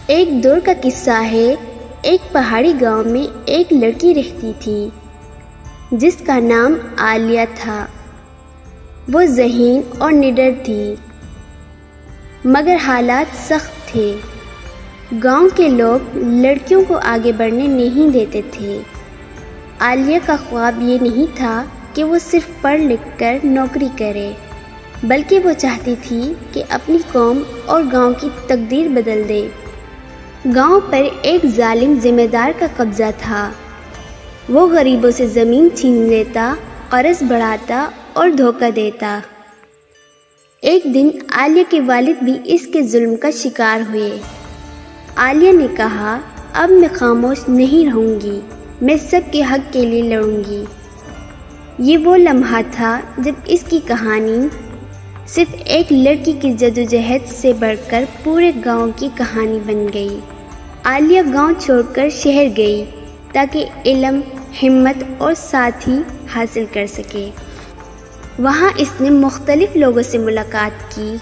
ایک دور کا قصہ ہے۔ ایک پہاڑی گاؤں میں ایک لڑکی رہتی تھی جس کا نام عالیہ تھا۔ وہ ذہین اور نڈر تھی، مگر حالات سخت تھے۔ گاؤں کے لوگ لڑکیوں کو آگے بڑھنے نہیں دیتے تھے۔ عالیہ کا خواب یہ نہیں تھا کہ وہ صرف پڑھ لکھ کر نوکری کرے، بلکہ وہ چاہتی تھی کہ اپنی قوم اور گاؤں کی تقدیر بدل دے۔ گاؤں پر ایک ظالم ذمہ دار کا قبضہ تھا۔ وہ غریبوں سے زمین چھین لیتا، قرض بڑھاتا اور دھوکہ دیتا۔ ایک دن عالیہ کے والد بھی اس کے ظلم کا شکار ہوئے۔ عالیہ نے کہا، اب میں خاموش نہیں رہوں گی، میں سب کے حق کے لیے لڑوں گی۔ یہ وہ لمحہ تھا جب اس کی کہانی صرف ایک لڑکی کی جدوجہد سے بڑھ کر پورے گاؤں کی کہانی بن گئی۔ عالیہ گاؤں چھوڑ کر شہر گئی تاکہ علم، ہمت اور ساتھی حاصل کر سکے۔ وہاں اس نے مختلف لوگوں سے ملاقات کی۔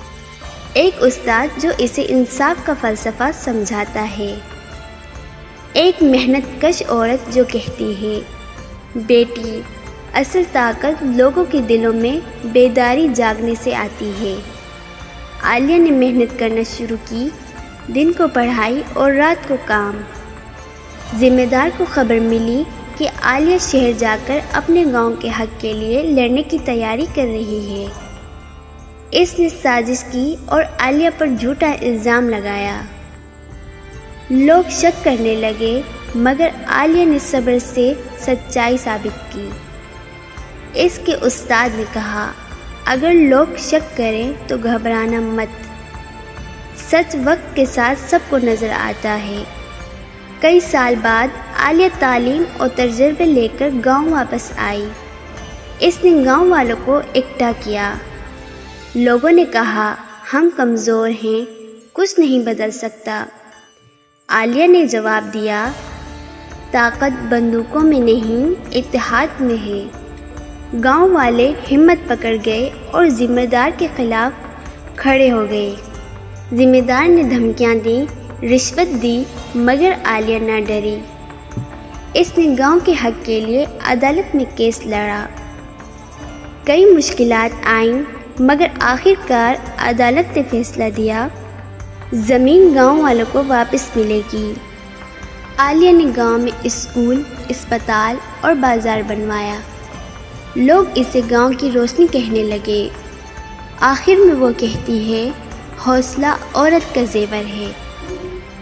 ایک استاد جو اسے انصاف کا فلسفہ سمجھاتا ہے، ایک محنت کش عورت جو کہتی ہے، بیٹی، اصل طاقت لوگوں کے دلوں میں بیداری جاگنے سے آتی ہے۔ عالیہ نے محنت کرنا شروع کی، دن کو پڑھائی اور رات کو کام۔ ذمہ دار کو خبر ملی کہ عالیہ شہر جا کر اپنے گاؤں کے حق کے لیے لڑنے کی تیاری کر رہی ہے۔ اس نے سازش کی اور عالیہ پر جھوٹا الزام لگایا۔ لوگ شک کرنے لگے، مگر عالیہ نے صبر سے سچائی ثابت کی۔ اس کے استاد نے کہا، اگر لوگ شک کریں تو گھبرانا مت، سچ وقت کے ساتھ سب کو نظر آتا ہے۔ کئی سال بعد عالیہ تعلیم اور تجربے لے کر گاؤں واپس آئی۔ اس نے گاؤں والوں کو اکٹھا کیا۔ لوگوں نے کہا، ہم کمزور ہیں، کچھ نہیں بدل سکتا۔ عالیہ نے جواب دیا، طاقت بندوقوں میں نہیں، اتحاد میں ہے۔ گاؤں والے ہمت پکڑ گئے اور ذمہ دار کے خلاف کھڑے ہو گئے۔ ذمہ دار نے دھمکیاں دیں، رشوت دی، مگر عالیہ نہ ڈری۔ اس نے گاؤں کے حق کے لیے عدالت میں کیس لڑا۔ کئی مشکلات آئیں، مگر آخر کار عدالت نے فیصلہ دیا، زمین گاؤں والوں کو واپس ملے گی۔ عالیہ نے گاؤں میں اسکول، اسپتال اور بازار بنوایا۔ لوگ اسے گاؤں کی روشنی کہنے لگے۔ آخر میں وہ کہتی ہے، حوصلہ عورت کا زیور ہے،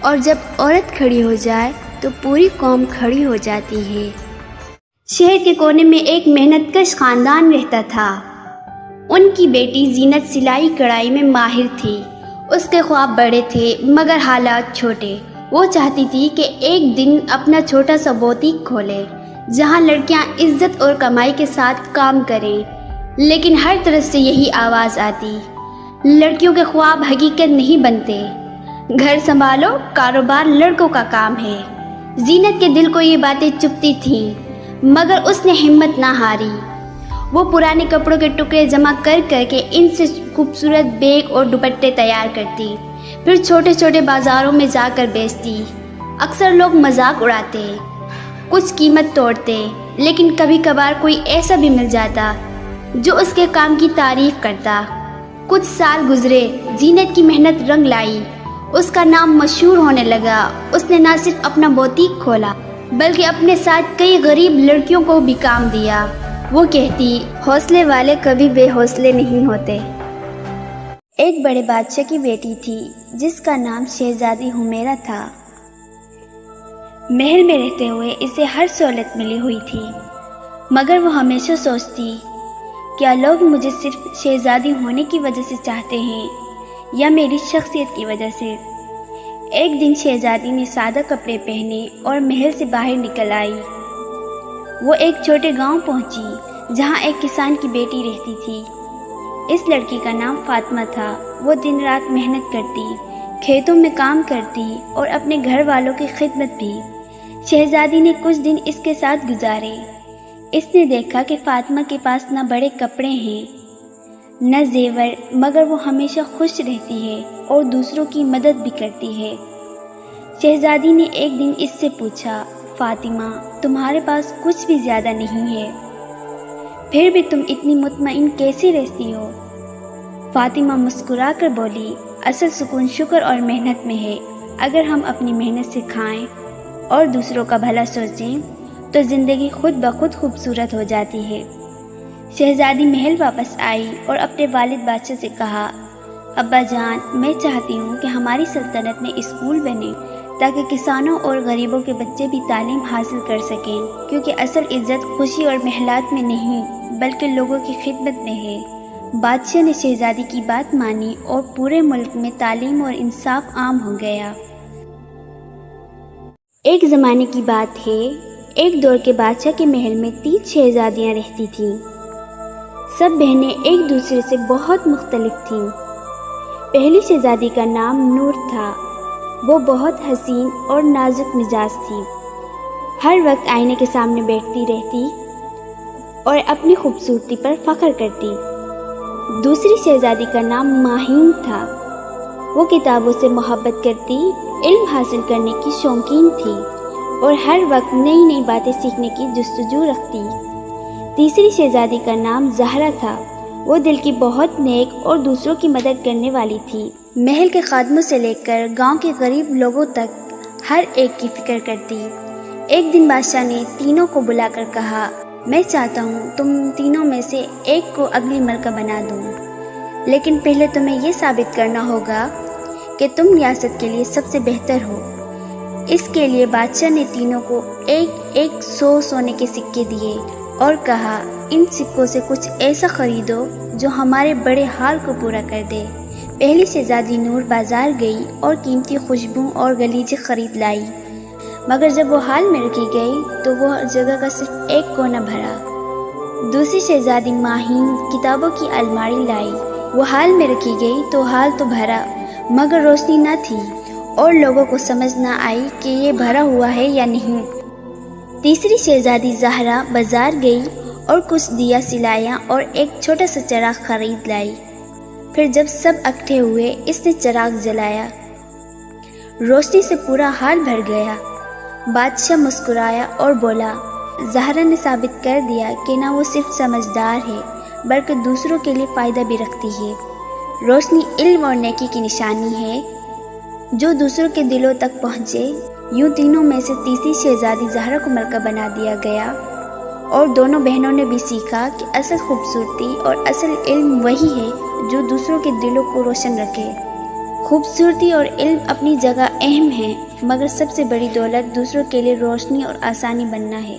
اور جب عورت کھڑی ہو جائے تو پوری قوم کھڑی ہو جاتی ہے۔ شہر کے کونے میں ایک محنت کش خاندان رہتا تھا۔ ان کی بیٹی زینت سلائی کڑھائی میں ماہر تھی۔ اس کے خواب بڑے تھے، مگر حالات چھوٹے۔ وہ چاہتی تھی کہ ایک دن اپنا چھوٹا سا بوتیک کھولے، جہاں لڑکیاں عزت اور کمائی کے ساتھ کام کریں۔ لیکن ہر طرف سے یہی آواز آتی، لڑکیوں کے خواب حقیقت نہیں بنتے، گھر سنبھالو، کاروبار لڑکوں کا کام ہے۔ زینت کے دل کو یہ باتیں چبھتی تھیں، مگر اس نے ہمت نہ ہاری۔ وہ پرانے کپڑوں کے ٹکڑے جمع کر کر کے ان سے خوبصورت بیگ اور دوپٹے تیار کرتی، پھر چھوٹے چھوٹے بازاروں میں جا کر بیچتی۔ اکثر لوگ مذاق اڑاتے، کچھ قیمت توڑتے، لیکن کبھی کبھار کوئی ایسا بھی مل جاتا جو اس کے کام کی تعریف کرتا۔ کچھ سال گزرے، زینت کی محنت رنگ لائی، اس کا نام مشہور ہونے لگا۔ اس نے نہ صرف اپنا بوتیک کھولا، بلکہ اپنے ساتھ کئی غریب لڑکیوں کو بھی کام دیا۔ وہ کہتی، حوصلے والے کبھی بے حوصلے نہیں ہوتے۔ ایک بڑے بادشاہ کی بیٹی تھی جس کا نام شہزادی حمیرہ تھا۔ محل میں رہتے ہوئے اسے ہر سہولت ملی ہوئی تھی، مگر وہ ہمیشہ سوچتی، کیا لوگ مجھے صرف شہزادی ہونے کی وجہ سے چاہتے ہیں یا میری شخصیت کی وجہ سے؟ ایک دن شہزادی نے سادہ کپڑے پہنے اور محل سے باہر نکل آئی۔ وہ ایک چھوٹے گاؤں پہنچی جہاں ایک کسان کی بیٹی رہتی تھی۔ اس لڑکی کا نام فاطمہ تھا۔ وہ دن رات محنت کرتی، کھیتوں میں کام کرتی اور اپنے گھر والوں کی خدمت بھی۔ شہزادی نے کچھ دن اس کے ساتھ گزارے۔ اس نے دیکھا کہ فاطمہ کے پاس نہ بڑے کپڑے ہیں، نہ زیور، مگر وہ ہمیشہ خوش رہتی ہے اور دوسروں کی مدد بھی کرتی ہے۔ شہزادی نے ایک دن اس سے پوچھا، فاطمہ تمہارے پاس کچھ بھی زیادہ نہیں ہے، پھر بھی تم اتنی مطمئن کیسے رہتی ہو؟ فاطمہ مسکرا کر بولی، اصل سکون شکر اور محنت میں ہے۔ اگر ہم اپنی محنت سے کھائیں اور دوسروں کا بھلا سوچیں تو زندگی خود بخود خوبصورت ہو جاتی ہے۔ شہزادی محل واپس آئی اور اپنے والد بادشاہ سے کہا، ابا جان، میں چاہتی ہوں کہ ہماری سلطنت میں اسکول بنے تاکہ کسانوں اور غریبوں کے بچے بھی تعلیم حاصل کر سکیں، کیونکہ اصل عزت خوشی اور محلات میں نہیں بلکہ لوگوں کی خدمت میں ہے۔ بادشاہ نے شہزادی کی بات مانی اور پورے ملک میں تعلیم اور انصاف عام ہو گیا۔ ایک زمانے کی بات ہے، ایک دور کے بادشاہ کے محل میں 3 شہزادیاں رہتی تھیں۔ سب بہنیں ایک دوسرے سے بہت مختلف تھیں۔ پہلی شہزادی کا نام نور تھا۔ وہ بہت حسین اور نازک مزاج تھی، ہر وقت آئینے کے سامنے بیٹھتی رہتی اور اپنی خوبصورتی پر فخر کرتی۔ دوسری شہزادی کا نام ماہین تھا۔ وہ کتابوں سے محبت کرتی، علم حاصل کرنے کی شوقین تھی اور ہر وقت نئی نئی باتیں سیکھنے کی جستجو رکھتی۔ تیسری شہزادی کا نام زہرا تھا۔ وہ دل کی بہت نیک اور دوسروں کی مدد کرنے والی تھی۔ محل کے خادموں سے لے کر گاؤں کے غریب لوگوں تک ہر ایک کی فکر کرتی۔ ایک دن بادشاہ نے تینوں کو بلا کر کہا، میں چاہتا ہوں تم تینوں میں سے ایک کو اگلی ملکہ بنا دوں، لیکن پہلے تمہیں یہ ثابت کرنا ہوگا کہ تم ریاست کے لیے سب سے بہتر ہو۔ اس کے لیے بادشاہ نے تینوں کو ایک 100 سونے کے سکے دیے اور کہا، ان سکوں سے کچھ ایسا خریدو جو ہمارے بڑے حال کو پورا کر دے۔ پہلی شہزادی نور بازار گئی اور قیمتی خوشبو اور غلیظ خرید لائی، مگر جب وہ حال میں رکھی گئی تو وہ جگہ کا صرف ایک کونا بھرا۔ دوسری شہزادی ماہین کتابوں کی الماری لائی، وہ حال میں رکھی گئی تو حال تو بھرا مگر روشنی نہ تھی اور لوگوں کو سمجھ نہ آئی کہ یہ بھرا ہوا ہے یا نہیں۔ تیسری شہزادی زہرا بازار گئی اور کچھ دیا سلائیاں اور ایک چھوٹا سا چراغ خرید لائی۔ پھر جب سب اکٹھے ہوئے اس نے چراغ جلایا، روشنی سے پورا حال بھر گیا۔ بادشاہ مسکرایا اور بولا، زہرا نے ثابت کر دیا کہ نہ وہ صرف سمجھدار ہے بلکہ دوسروں کے لیے فائدہ بھی رکھتی ہے۔ روشنی علم اور نیکی کی نشانی ہے جو دوسروں کے دلوں تک پہنچے۔ یوں تینوں میں سے تیسری شہزادی زہرا کو ملکہ بنا دیا گیا اور دونوں بہنوں نے بھی سیکھا کہ اصل خوبصورتی اور اصل علم وہی ہے جو دوسروں کے دلوں کو روشن رکھے۔ خوبصورتی اور علم اپنی جگہ اہم ہیں، مگر سب سے بڑی دولت دوسروں کے لیے روشنی اور آسانی بننا ہے۔